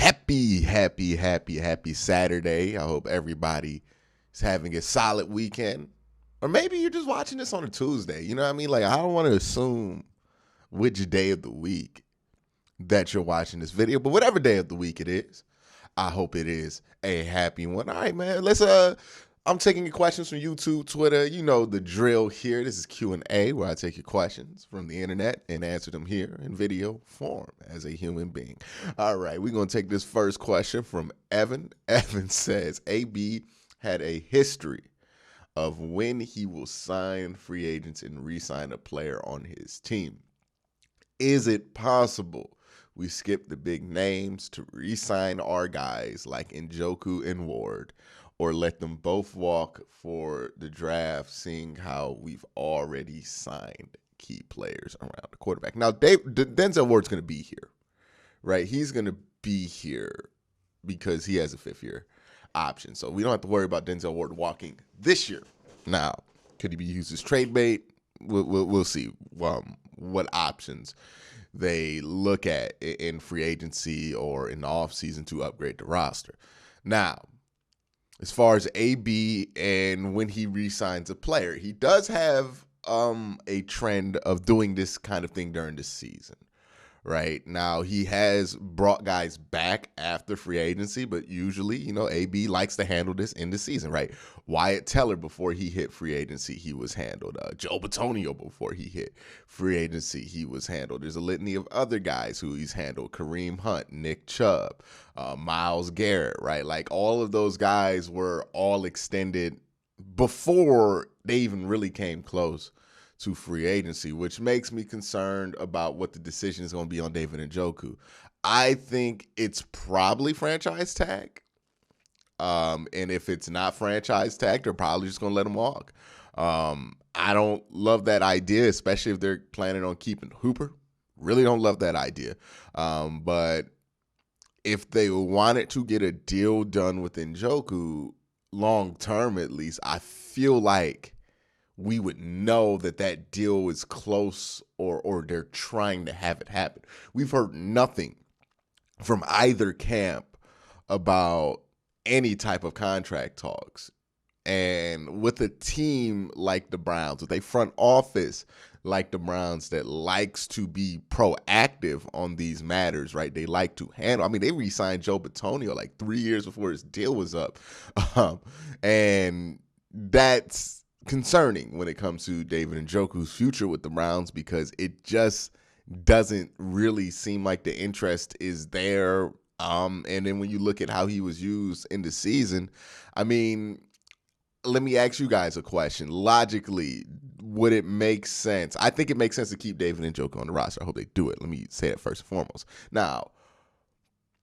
Happy Saturday. I hope everybody is having a solid weekend. Or maybe you're just watching this on a Tuesday. You know what I mean? Like, I don't want to assume which day of the week that you're watching this video, but whatever day of the week it is, I hope it is a happy one. All right, man. I'm taking your questions from YouTube, Twitter. You know the drill here. This is Q&A, where I take your questions from the internet and answer them here in video form as a human being. All right, we're going to take this first question from Evan. Evan says, AB had a history of when he will sign free agents and re-sign a player on his team. Is it possible we skip the big names to re-sign our guys like Njoku and Ward, or let them both walk for the draft, seeing how we've already signed key players around the quarterback? Now, Denzel Ward's going to be here, right? He's going to be here because he has a fifth-year option. So we don't have to worry about Denzel Ward walking this year. Now, could he be used as trade bait? We'll see what options they look at in free agency or in the offseason to upgrade the roster. Now, as far as AB and when he re-signs a player, he does have a trend of doing this kind of thing during the season. Right now, he has brought guys back after free agency, but usually, AB likes to handle this in the season, right? Wyatt Teller, before he hit free agency, he was handled. Joe Bitonio, before he hit free agency, he was handled. There's a litany of other guys who he's handled: Kareem Hunt, Nick Chubb, Myles Garrett, right? Like, all of those guys were all extended before they even really came close to free agency, which makes me concerned about what the decision is going to be on David Njoku. I think it's probably franchise tag. And if it's not franchise tag, they're probably just going to let him walk. I don't love that idea, especially if they're planning on keeping Hooper. Really don't love that idea. But if they wanted to get a deal done with Njoku, long term at least, I feel like we would know that deal is close or they're trying to have it happen. We've heard nothing from either camp about any type of contract talks. And with a team like the Browns, with a front office like the Browns that likes to be proactive on these matters, right? They like to handle. I mean, they re-signed Joe Bitonio like 3 years before his deal was up. And that's concerning when it comes to David Njoku's future with the Browns, because it just doesn't really seem like the interest is there. And then when you look at how he was used in the season, I mean, let me ask you guys a question. Logically, would it make sense? I think it makes sense to keep David Njoku on the roster. I hope they do it. Let me say that first and foremost. Now,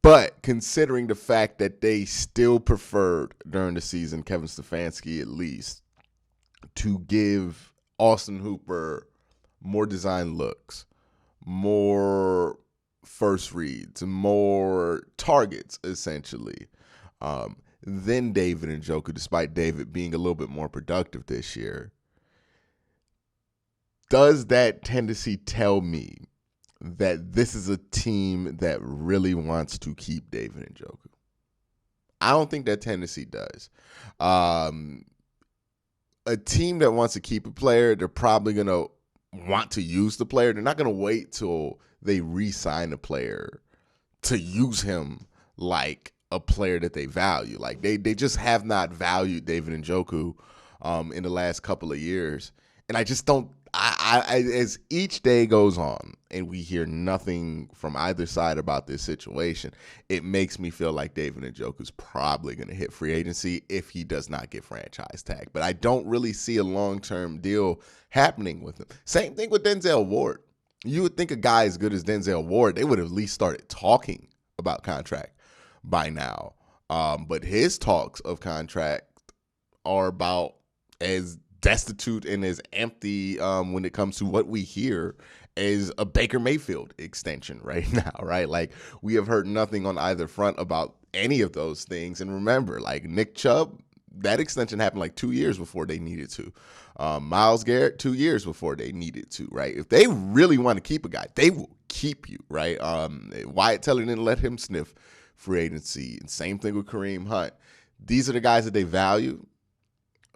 but considering the fact that they still preferred during the season, Kevin Stefanski at least, to give Austin Hooper more design looks, more first reads, more targets, essentially, than David Njoku, despite David being a little bit more productive this year. Does that tendency tell me that this is a team that really wants to keep David Njoku? I don't think that tendency does. A team that wants to keep a player, they're probably going to want to use the player. They're not going to wait till they re-sign a player to use him like a player that they value. Like, they just have not valued David Njoku in the last couple of years. And I just don't, as each day goes on and we hear nothing from either side about this situation, it makes me feel like David Njoku is probably going to hit free agency if he does not get franchise tag. But I don't really see a long-term deal happening with him. Same thing with Denzel Ward. You would think a guy as good as Denzel Ward, they would have at least started talking about contract by now. But his talks of contract are about as destitute and as empty when it comes to what we hear as a Baker Mayfield extension right now, right? Like, we have heard nothing on either front about any of those things. And remember, like, Nick Chubb, that extension happened like 2 years before they needed to. Myles Garrett, 2 years before they needed to, right? If they really want to keep a guy, they will keep you, right? Wyatt Teller didn't let him sniff free agency. And same thing with Kareem Hunt. These are the guys that they value.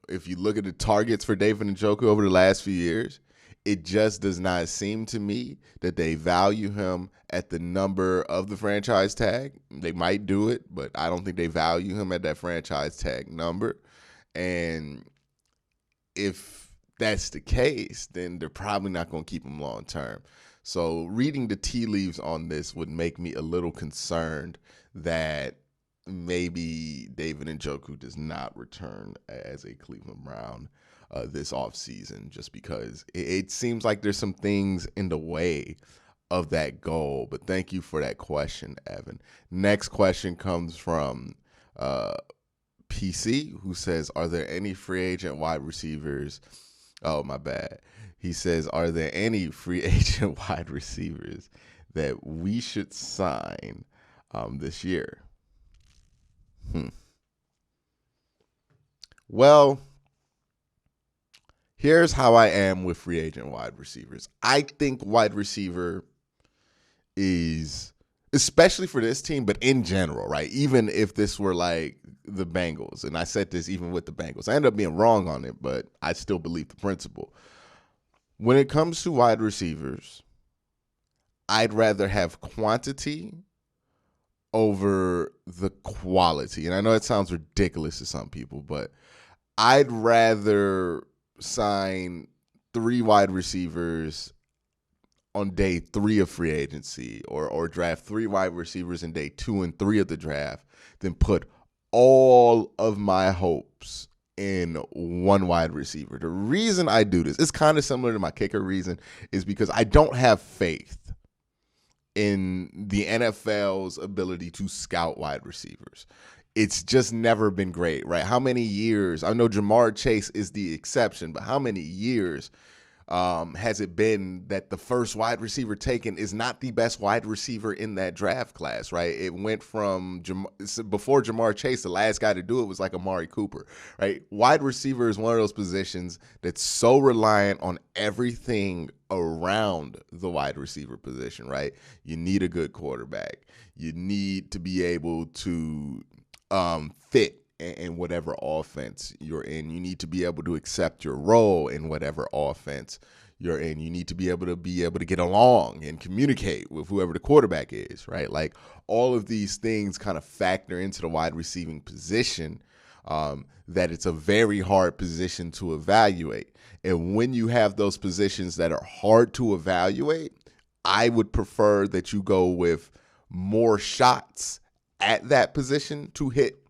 If you look at the targets for David Njoku over the last few years, it just does not seem to me that they value him at the number of the franchise tag. They might do it, but I don't think they value him at that franchise tag number. And if that's the case, then they're probably not going to keep him long term. So reading the tea leaves on this would make me a little concerned that maybe David Njoku does not return as a Cleveland Brown this offseason, just because it seems like there's some things in the way of that goal. But thank you for that question, Evan. Next question comes from PC, who says, are there any free agent wide receivers? Oh, my bad. He says, are there any free agent wide receivers that we should sign this year? Well, here's how I am with free agent wide receivers. I think wide receiver is, especially for this team, but in general, right? Even if this were like the Bengals, and I said this even with the Bengals, I ended up being wrong on it, but I still believe the principle. When it comes to wide receivers, I'd rather have quantity over the quality. And I know it sounds ridiculous to some people, but I'd rather sign 3 wide receivers on day 3 of free agency or draft 3 wide receivers in day 2 and 3 of the draft than put all of my hopes in 1 wide receiver. The reason I do this, it's kind of similar to my kicker reason, is because I don't have faith in the NFL's ability to scout wide receivers. It's just never been great, right? How many years? I know Jamar Chase is the exception, but how many years has it been that the first wide receiver taken is not the best wide receiver in that draft class, right? It went from before Jamar Chase, the last guy to do it was like Amari Cooper, right? Wide receiver is one of those positions that's so reliant on everything around the wide receiver position, right? You need a good quarterback. You need to be able to fit in whatever offense you're in. You need to be able to accept your role in whatever offense you're in. You need to be able to get along and communicate with whoever the quarterback is, right? Like all of these things kind of factor into the wide receiving position, that it's a very hard position to evaluate. And when you have those positions that are hard to evaluate, I would prefer that you go with more shots at that position to hit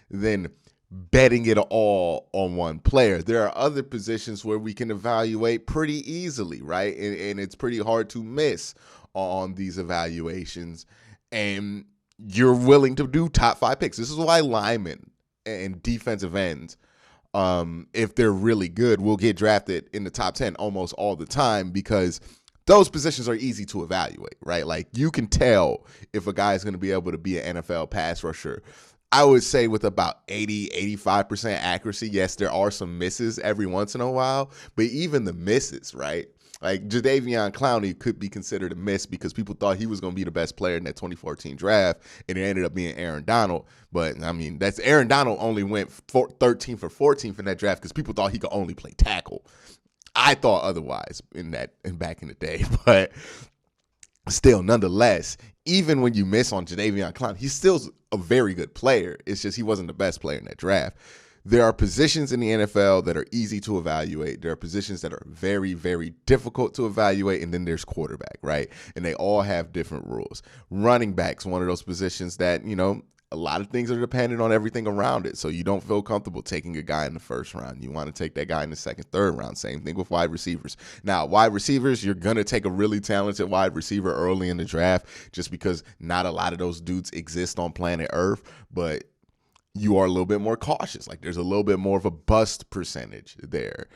than betting it all on one player. There are other positions where we can evaluate pretty easily, right? And it's pretty hard to miss on these evaluations. And you're willing to do top 5 picks. This is why linemen and defensive ends, if they're really good, will get drafted in the top 10 almost all the time, because those positions are easy to evaluate, right? Like you can tell if a guy is going to be able to be an NFL pass rusher. I would say with about 85% accuracy. Yes, there are some misses every once in a while, but even the misses, right? Like Jadeveon Clowney could be considered a miss because people thought he was going to be the best player in that 2014 draft, and it ended up being Aaron Donald. But, I mean, that's Aaron Donald only went 13th or 14th in that draft because people thought he could only play tackle. I thought otherwise back in the day, but still, nonetheless, even when you miss on Jadeveon Clowney, he's still a very good player. It's just he wasn't the best player in that draft. There are positions in the NFL that are easy to evaluate. There are positions that are very, very difficult to evaluate, and then there's quarterback, right? And they all have different rules. Running back's one of those positions that, a lot of things are dependent on everything around it. So you don't feel comfortable taking a guy in the first round. You want to take that guy in the second, third round. Same thing with wide receivers. Now, wide receivers, you're going to take a really talented wide receiver early in the draft just because not a lot of those dudes exist on planet Earth, but you are a little bit more cautious. Like there's a little bit more of a bust percentage there.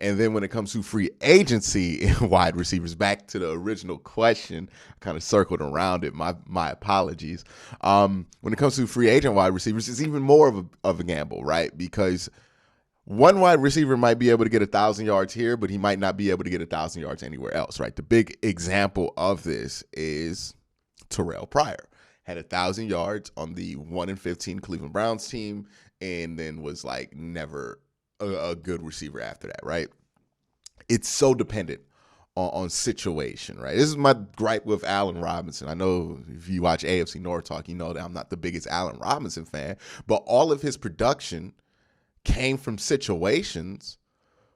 And then when it comes to free agency in wide receivers, back to the original question, I kind of circled around it. My apologies. When it comes to free agent wide receivers, it's even more of a gamble, right? Because one wide receiver might be able to get 1,000 yards here, but he might not be able to get 1,000 yards anywhere else, right? The big example of this is Terrell Pryor. had 1,000 yards on the 1-15 Cleveland Browns team, and then was like never a good receiver after that, right? It's so dependent on situation, right? This is my gripe with Allen Robinson. I know if you watch AFC North Talk, you know that I'm not the biggest Allen Robinson fan, but all of his production came from situations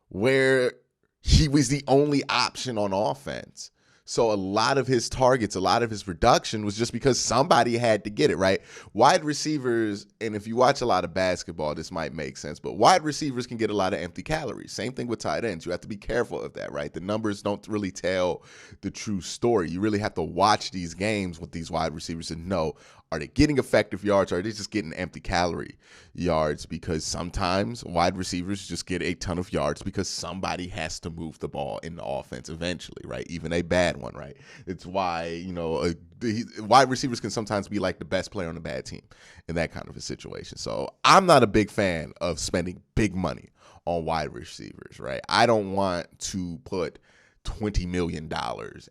where he was the only option on offense. So a lot of his targets, a lot of his production was just because somebody had to get it, right? Wide receivers, and if you watch a lot of basketball, this might make sense, but wide receivers can get a lot of empty calories. Same thing with tight ends. You have to be careful of that, right? The numbers don't really tell the true story. You really have to watch these games with these wide receivers and know, are they getting effective yards or are they just getting empty calorie yards? Because sometimes wide receivers just get a ton of yards because somebody has to move the ball in the offense eventually, right? Even a bad one, right? It's why, wide receivers can sometimes be like the best player on a bad team in that kind of a situation. So I'm not a big fan of spending big money on wide receivers, right? I don't want to put $20 million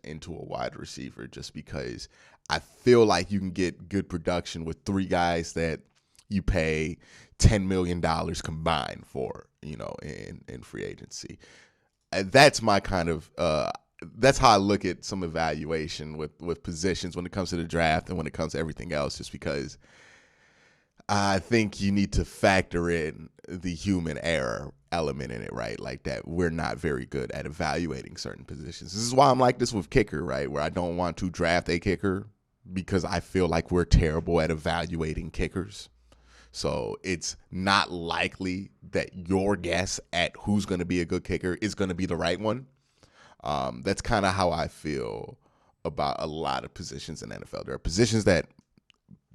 into a wide receiver just because I feel like you can get good production with three guys that you pay $10 million combined for, in free agency. That's my kind of that's how I look at some evaluation with positions when it comes to the draft and when it comes to everything else, just because I think you need to factor in the human error element in it, right? Like that we're not very good at evaluating certain positions. This is why I'm like this with kicker, right? Where I don't want to draft a kicker because I feel like we're terrible at evaluating kickers. So it's not likely that your guess at who's going to be a good kicker is going to be the right one. That's kind of how I feel about a lot of positions in NFL. There are positions that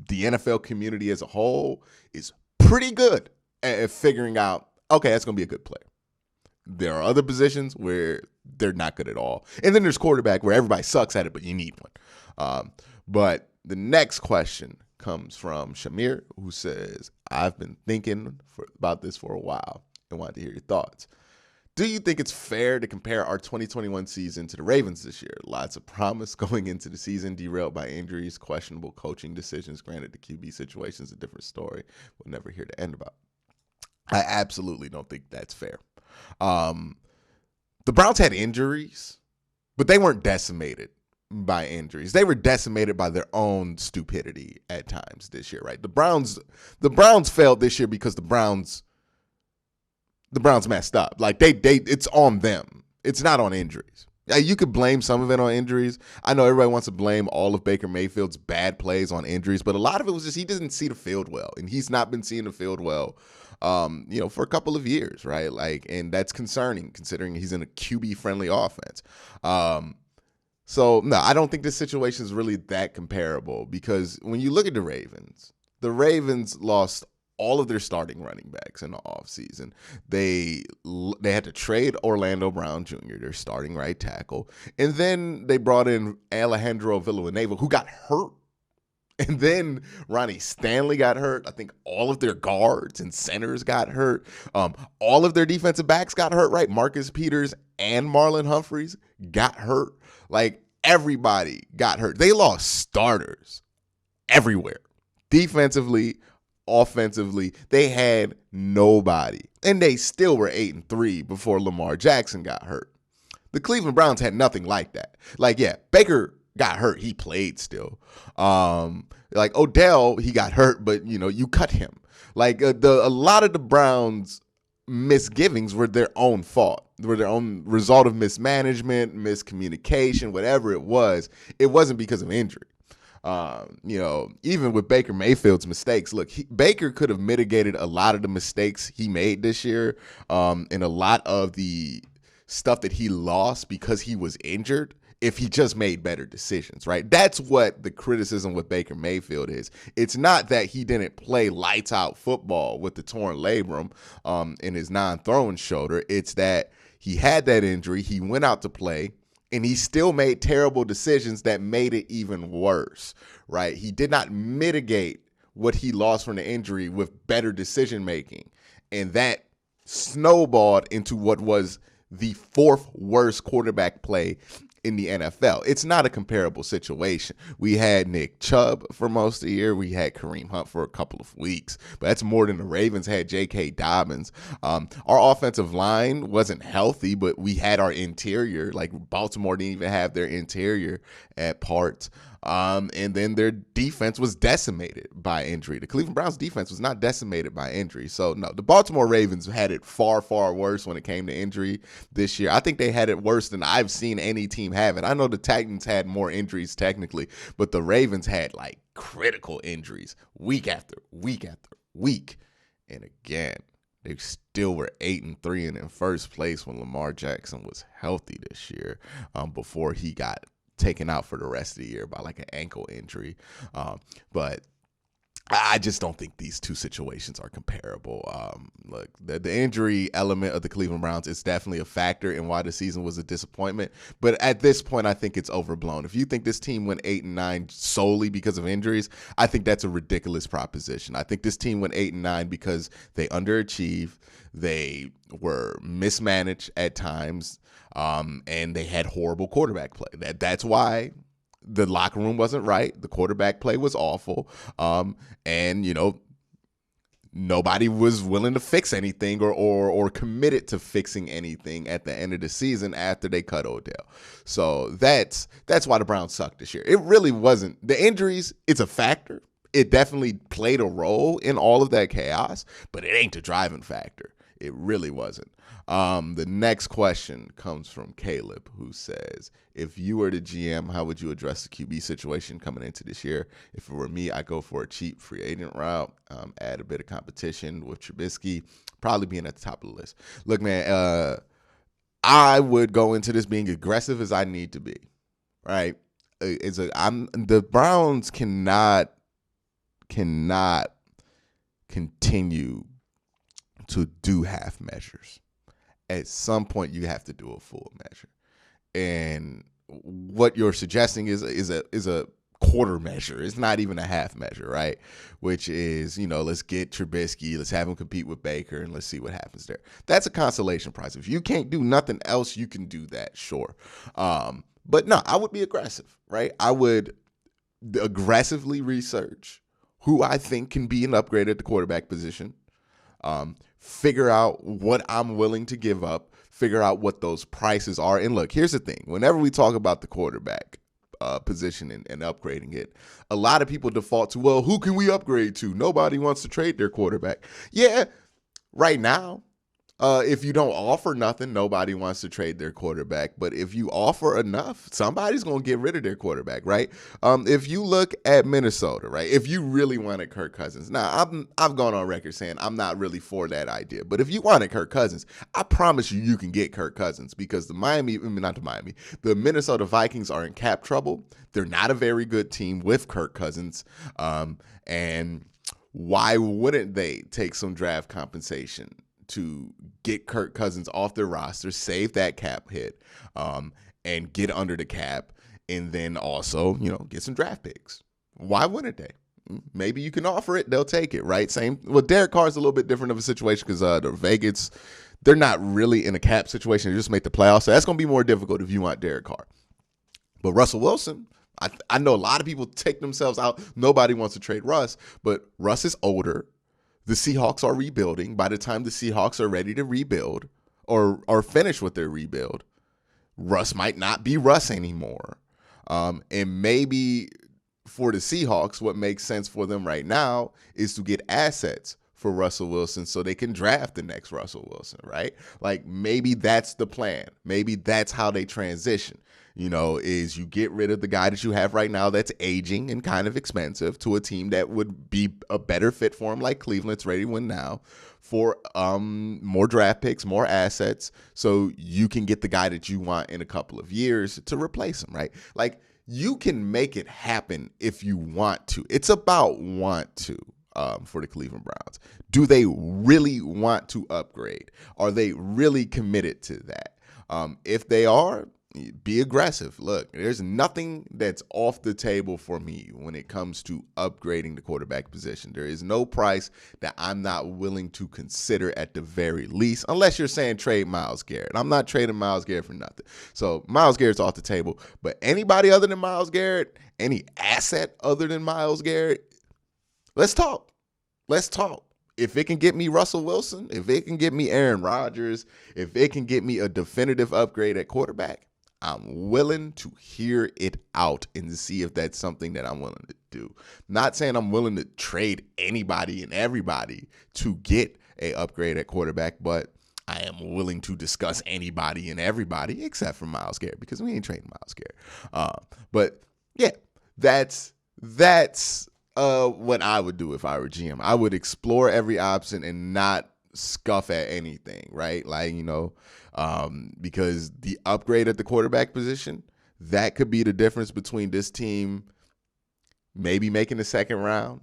the NFL community as a whole is pretty good at figuring out, okay, that's going to be a good player. There are other positions where they're not good at all. And then there's quarterback where everybody sucks at it, but you need one. But the next question comes from Shamir, who says, I've been thinking about this for a while and wanted to hear your thoughts. Do you think it's fair to compare our 2021 season to the Ravens this year? Lots of promise going into the season, derailed by injuries, questionable coaching decisions. Granted, the QB situation is a different story. We'll never hear the end about. I absolutely don't think that's fair. The Browns had injuries, but they weren't decimated by injuries. They were decimated by their own stupidity at times this year, right? The Browns failed this year because the Browns messed up. Like they it's on them. It's not on injuries. You could blame some of it on injuries. I know everybody wants to blame all of Baker Mayfield's bad plays on injuries, but a lot of it was just he didn't see the field well, and he's not been seeing the field well, for a couple of years, right? Like, and that's concerning considering he's in a QB-friendly offense. So no, I don't think this situation is really that comparable because when you look at the Ravens lost all of their starting running backs in the offseason. They had to trade Orlando Brown Jr., their starting right tackle, and then they brought in Alejandro Villanueva, who got hurt. And then Ronnie Stanley got hurt. I think all of their guards and centers got hurt. All of their defensive backs got hurt, right? Marcus Peters and Marlon Humphreys got hurt. Like, everybody got hurt. They lost starters everywhere. Defensively, offensively, they had nobody. And they still were 8-3 before Lamar Jackson got hurt. The Cleveland Browns had nothing like that. Like, yeah, Baker got hurt. He played still. Like Odell, he got hurt, but, you cut him. Like, a lot of the Browns' misgivings were their own fault. Were their own result of mismanagement, miscommunication, whatever it was. It wasn't because of injury. Even with Baker Mayfield's mistakes, look, Baker could have mitigated a lot of the mistakes he made this year, and a lot of the stuff that he lost because he was injured if he just made better decisions, right? That's what the criticism with Baker Mayfield is. It's not that he didn't play lights out football with the torn labrum in his non-throwing shoulder. It's that he had that injury, he went out to play, and he still made terrible decisions that made it even worse, right? He did not mitigate what he lost from the injury with better decision-making. And that snowballed into what was the fourth worst quarterback play in the NFL. It's not a comparable situation. We had Nick Chubb for most of the year. We had Kareem Hunt for a couple of weeks, but that's more than the Ravens had J.K. Dobbins. Our offensive line wasn't healthy, but we had our interior. Like Baltimore didn't even have their interior at parts. And then their defense was decimated by injury. The Cleveland Browns defense was not decimated by injury. So, no, the Baltimore Ravens had it far, far worse when it came to injury this year. I think they had it worse than I've seen any team have it. I know the Titans had more injuries technically, but the Ravens had like critical injuries week after week after week. And again, they still were 8-3 and in first place when Lamar Jackson was healthy this year, before he got taken out for the rest of the year by like an ankle injury. But I just don't think these two situations are comparable. Look, the injury element of the Cleveland Browns is definitely a factor in why the season was a disappointment. But at this point, I think it's overblown. If you think this team went 8-9 solely because of injuries, I think that's a ridiculous proposition. I think this team went 8-9 because they underachieved, they were mismanaged at times, and they had horrible quarterback play. That's why the locker room wasn't right. The quarterback play was awful. And, nobody was willing to fix anything or committed to fixing anything at the end of the season after they cut Odell. So that's why the Browns sucked this year. It really wasn't. The injuries, it's a factor. It definitely played a role in all of that chaos, but it ain't the driving factor. It really wasn't. The next question comes from Caleb, who says, if you were the GM, how would you address the QB situation coming into this year? If it were me, I'd go for a cheap free agent route, add a bit of competition with Trubisky, probably being at the top of the list. Look, man, I would go into this being aggressive as I need to be, right? The Browns cannot continue to do half measures. At some point, you have to do a full measure, and what you're suggesting is a quarter measure. It's not even a half measure, right? Which is, let's get Trubisky, let's have him compete with Baker, and let's see what happens there. That's a consolation prize. If you can't do nothing else, you can do that, sure. But no, I would be aggressive, right? I would aggressively research who I think can be an upgrade at the quarterback position. Figure out what I'm willing to give up, figure out what those prices are. And look, here's the thing. Whenever we talk about the quarterback position and upgrading it, a lot of people default to, well, who can we upgrade to? Nobody wants to trade their quarterback. Yeah, right now, if you don't offer nothing, nobody wants to trade their quarterback. But if you offer enough, somebody's going to get rid of their quarterback, right? If you look at Minnesota, right, if you really wanted Kirk Cousins, now I've gone on record saying I'm not really for that idea. But if you wanted Kirk Cousins, I promise you can get Kirk Cousins, because the Minnesota Vikings are in cap trouble. They're not a very good team with Kirk Cousins. And why wouldn't they take some draft compensation to get Kirk Cousins off their roster, save that cap hit, and get under the cap, and then also, get some draft picks? Why wouldn't they? Maybe you can offer it, they'll take it, right? Same. Well, Derek Carr's a little bit different of a situation because the Vegas, they're not really in a cap situation. They just make the playoffs, so that's going to be more difficult if you want Derek Carr. But Russell Wilson, I know a lot of people take themselves out. Nobody wants to trade Russ, but Russ is older. The Seahawks are rebuilding. By the time the Seahawks are ready to rebuild or finish with their rebuild, Russ might not be Russ anymore. And maybe for the Seahawks, what makes sense for them right now is to get assets for Russell Wilson so they can draft the next Russell Wilson, right? Like maybe that's the plan. Maybe that's how they transition. Is you get rid of the guy that you have right now that's aging and kind of expensive to a team that would be a better fit for him, like Cleveland's ready to win now, for more draft picks, more assets, so you can get the guy that you want in a couple of years to replace him, right? Like you can make it happen if you want to. It's about want to. For the Cleveland Browns. Do they really want to upgrade? Are they really committed to that? If they are, Be aggressive. Look, there's nothing that's off the table for me when it comes to upgrading the quarterback position. There is no price that I'm not willing to consider at the very least, unless you're saying trade Myles Garrett. I'm not trading Myles Garrett for nothing. So Myles Garrett's off the table. But anybody other than Myles Garrett, any asset other than Myles Garrett, let's talk. Let's talk. If it can get me Russell Wilson, if it can get me Aaron Rodgers, if it can get me a definitive upgrade at quarterback, I'm willing to hear it out and see if that's something that I'm willing to do. Not saying I'm willing to trade anybody and everybody to get a upgrade at quarterback, but I am willing to discuss anybody and everybody except for Myles Garrett, because we ain't trading Myles Garrett. But yeah, that's what I would do if I were GM. I would explore every option and not scuff at anything, right? Like, because the upgrade at the quarterback position, that could be the difference between this team maybe making the second round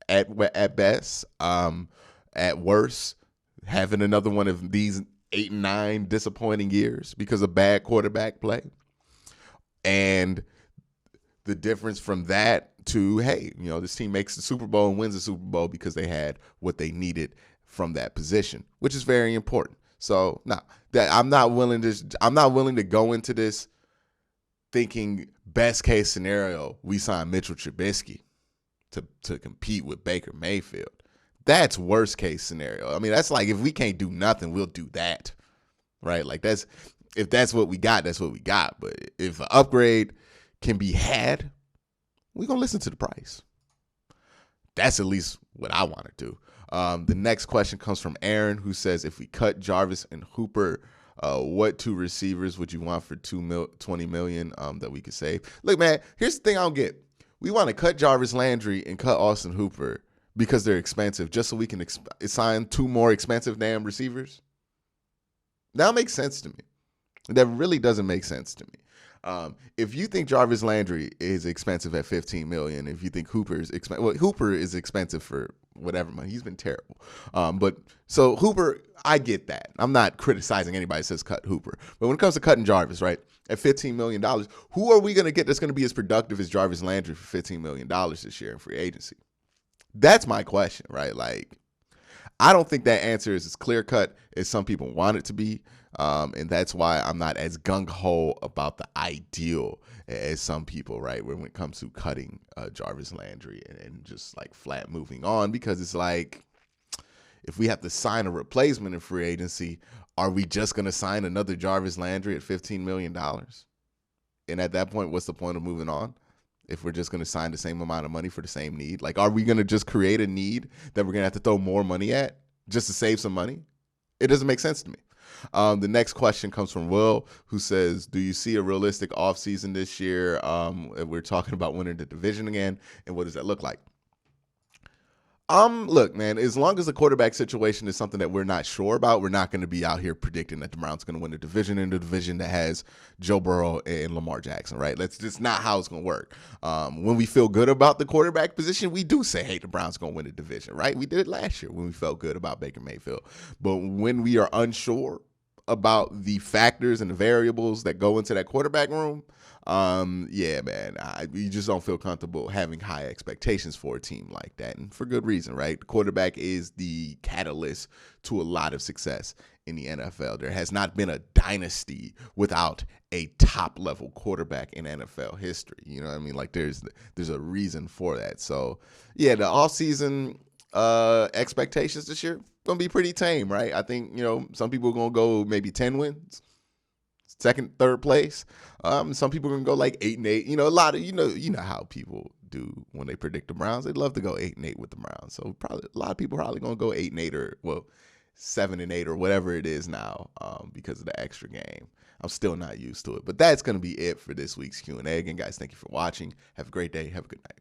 at best, at worst, having another one of these 8 and 9 disappointing years because of bad quarterback play. And the difference from that to, hey, this team makes the Super Bowl and wins the Super Bowl because they had what they needed from that position, which is very important. So that I'm not willing to go into this thinking best case scenario, we sign Mitchell Trubisky to compete with Baker Mayfield. That's worst case scenario. I mean, that's like, if we can't do nothing, we'll do that, right? Like, if that's what we got, that's what we got. But if an upgrade can be had, we're going to listen to the price. That's at least what I want to do. The next question comes from Aaron, who says, if we cut Jarvis and Hooper, what 2 receivers would you want for $20 million that we could save? Look, man, here's the thing I don't get. We want to cut Jarvis Landry and cut Austin Hooper because they're expensive, just so we can assign 2 more expensive damn receivers. That makes sense to me. That really doesn't make sense to me. If you think Jarvis Landry is expensive at $15 million, if you think Hooper is expensive, well, Hooper is expensive for whatever money. He's been terrible. But so Hooper, I get that. I'm not criticizing anybody that says cut Hooper. But when it comes to cutting Jarvis, right, at $15 million, who are we going to get that's going to be as productive as Jarvis Landry for $15 million this year in free agency? That's my question, right? Like, I don't think that answer is as clear-cut as some people want it to be. And that's why I'm not as gung-ho about the ideal as some people, right, when it comes to cutting Jarvis Landry and just, like, flat moving on. Because it's like, if we have to sign a replacement in free agency, are we just going to sign another Jarvis Landry at $15 million? And at that point, what's the point of moving on? If we're just going to sign the same amount of money for the same need? Like, are we going to just create a need that we're going to have to throw more money at just to save some money? It doesn't make sense to me. The next question comes from Will, who says, do you see a realistic offseason this year? We're talking about winning the division again, and what does that look like? Look, man, as long as the quarterback situation is something that we're not sure about, we're not going to be out here predicting that the Browns are going to win the division in the division that has Joe Burrow and Lamar Jackson, right? That's just not how it's going to work. When we feel good about the quarterback position, we do say, hey, the Browns are going to win the division, right? We did it last year when we felt good about Baker Mayfield. But when we are unsure about the factors and the variables that go into that quarterback room, yeah, man, you just don't feel comfortable having high expectations for a team like that, and for good reason, right? The quarterback is the catalyst to a lot of success in the NFL. There has not been a dynasty without a top-level quarterback in NFL history. You know what I mean? Like, there's a reason for that. So, yeah, the offseason expectations this year going to be pretty tame, right? I think, some people are going to go maybe 10 wins. Second, third place. Some people are gonna go like 8-8. A lot of you know how people do when they predict the Browns. They'd love to go 8-8 with the Browns. So probably a lot of people probably gonna go 8-8 or 7-8 or whatever it is now because of the extra game. I'm still not used to it, but that's gonna be it for this week's Q&A. Again, guys, thank you for watching. Have a great day. Have a good night.